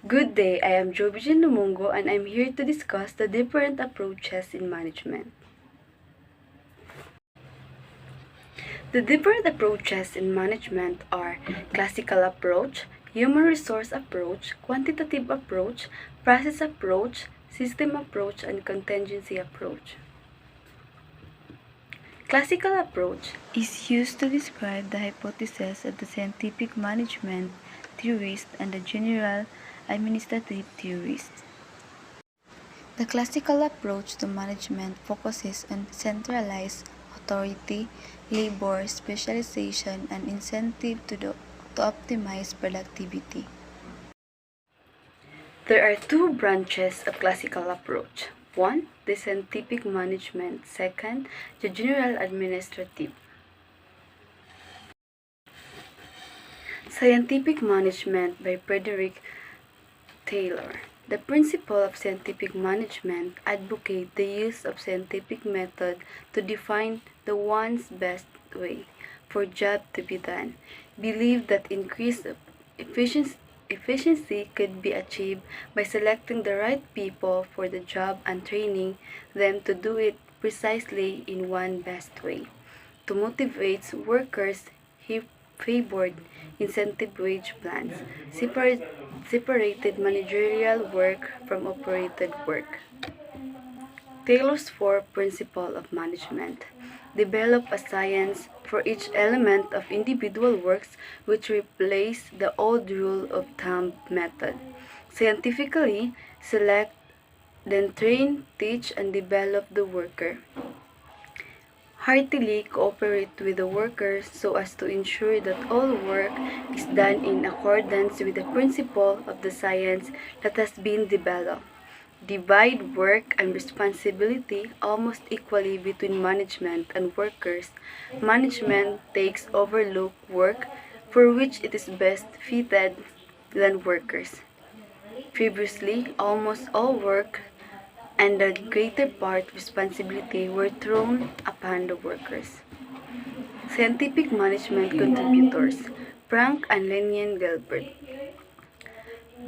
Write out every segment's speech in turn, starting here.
Good day, I am Jobijin Lumongo and I'm here to discuss the different approaches in management. The different approaches in management are classical approach, human resource approach, quantitative approach, process approach, system approach, and contingency approach. Classical approach is used to describe the hypotheses of the scientific management theorists and the general administrative theorists. The classical approach to management focuses on centralized authority, labor, specialization, and incentive to optimize productivity. There are two branches of classical approach. One, the scientific management. Second, the general administrative. Scientific Management by Frederick Taylor. The principle of scientific management advocates the use of scientific method to define the one's best way for job to be done. Believe that increased efficiency could be achieved by selecting the right people for the job and training them to do it precisely in one best way. To motivate workers, he favored incentive wage plans, separated managerial work from operated work. Taylor's four principles of management develop a science for each element of individual works which replace the old rule of thumb method. Scientifically, select, then train, teach, and develop the worker. Heartily cooperate with the workers so as to ensure that all work is done in accordance with the principle of the science that has been developed. Divide work and responsibility almost equally between management and workers. Management takes overlooked work for which it is best fitted than workers. Previously, almost all work and the greater part responsibility were thrown upon the workers. Scientific management contributors Frank and Lenian Gilbert.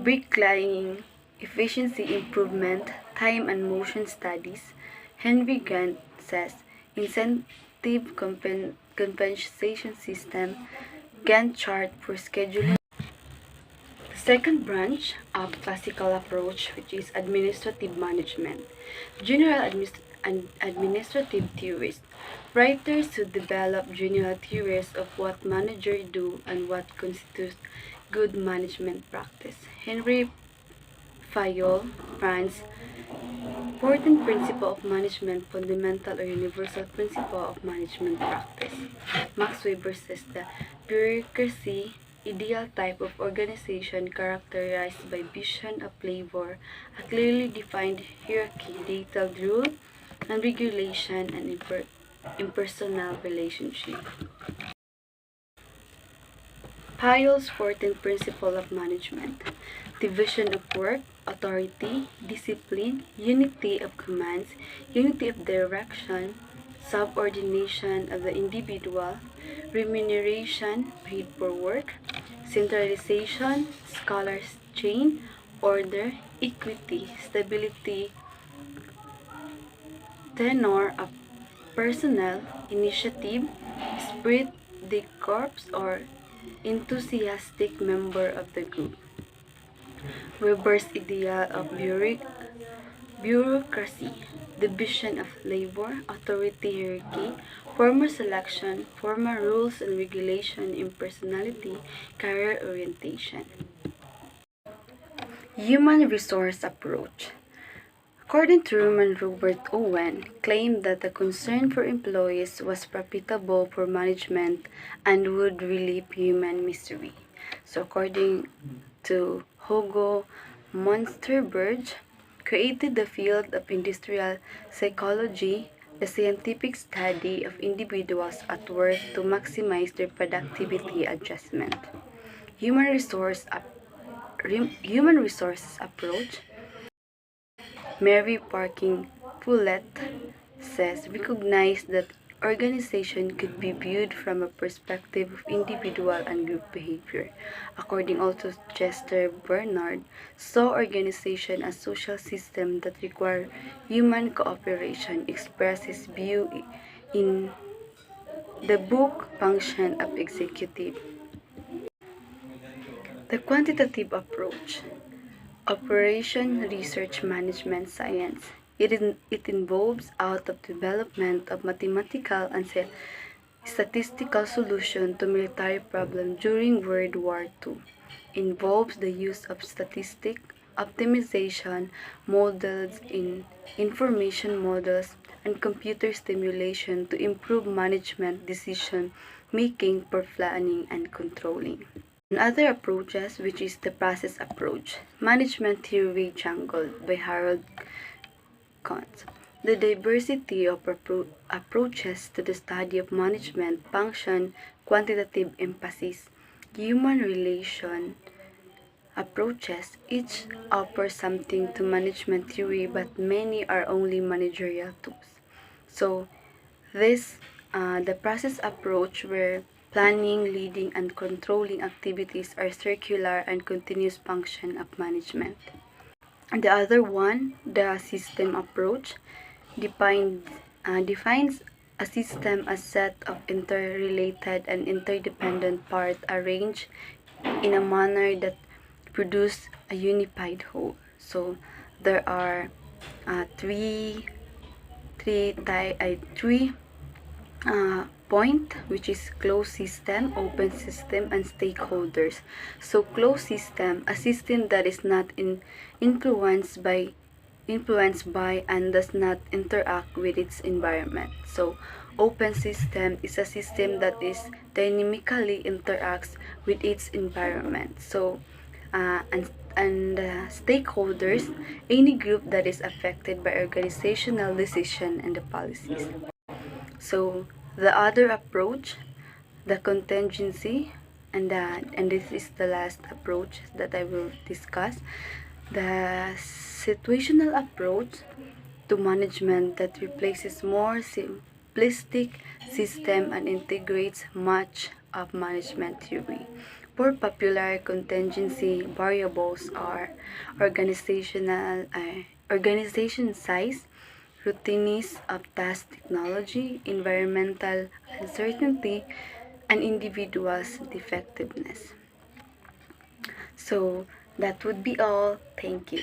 Bricklaying, efficiency improvement, time and motion studies. Henry Grant says incentive compensation system, Gantt chart for scheduling. The second branch of classical approach, which is administrative management. General administrative theorists. Writers who develop general theories of what managers do and what constitutes good management practice. Henry Fayol, France. 14 Principle of Management, Fundamental or Universal Principle of Management Practice. Max Weber says the bureaucracy, ideal type of organization characterized by vision of labor, a clearly defined hierarchy, detailed rule and regulation, and impersonal relationship. Payol's 14th Principle of Management. Division of work, authority, discipline, unity of commands, unity of direction, subordination of the individual, remuneration paid for work, centralization, scholars chain, order, equity, stability, tenor of personnel, initiative, spirit de corps or enthusiastic member of the group. Weber's ideal of bureaucracy, division of labor, authority hierarchy, formal selection, formal rules and regulation, impersonality, career orientation. Human resource approach. According to Roman Robert Owen, claimed that the concern for employees was profitable for management and would relieve human misery. So according to Hugo Monsterberg, created the field of industrial psychology, the scientific study of individuals at work to maximize their productivity adjustment. Human resources approach. Mary Parkin Follett says recognize that organization could be viewed from a perspective of individual and group behavior. According also to Chester Bernard, saw organization as social system that require human cooperation, expressed his view in the book Function of Executive. The quantitative approach. Operation Research Management Science. It involves out of development of mathematical and statistical solution to military problems during World War II. Involves the use of statistic optimization models in information models and computer simulation to improve management decision making for planning and controlling. Other approaches, which is the process approach, management theory jungled by Harold Kuntz. The diversity of approaches to the study of management function, quantitative emphasis, human relation approaches, each offer something to management theory, but many are only managerial tools. So, the process approach where planning, leading, and controlling activities are circular and continuous function of management. And the other one, the system approach, defines a system as set of interrelated and interdependent parts arranged in a manner that produce a unified whole. So there are three point, which is closed system, open system, and stakeholders. So closed system, a system that is not influenced by and does not interact with its environment. So open system is a system that is dynamically interacts with its environment. So stakeholders, any group that is affected by organizational decision and the policies. So the other approach, the contingency, and this is the last approach that I will discuss, the situational approach to management that replaces more simplistic system and integrates much of management theory. For popular contingency variables are organization size, routines of task technology, environmental uncertainty, and individual's defectiveness. So that would be all. Thank you.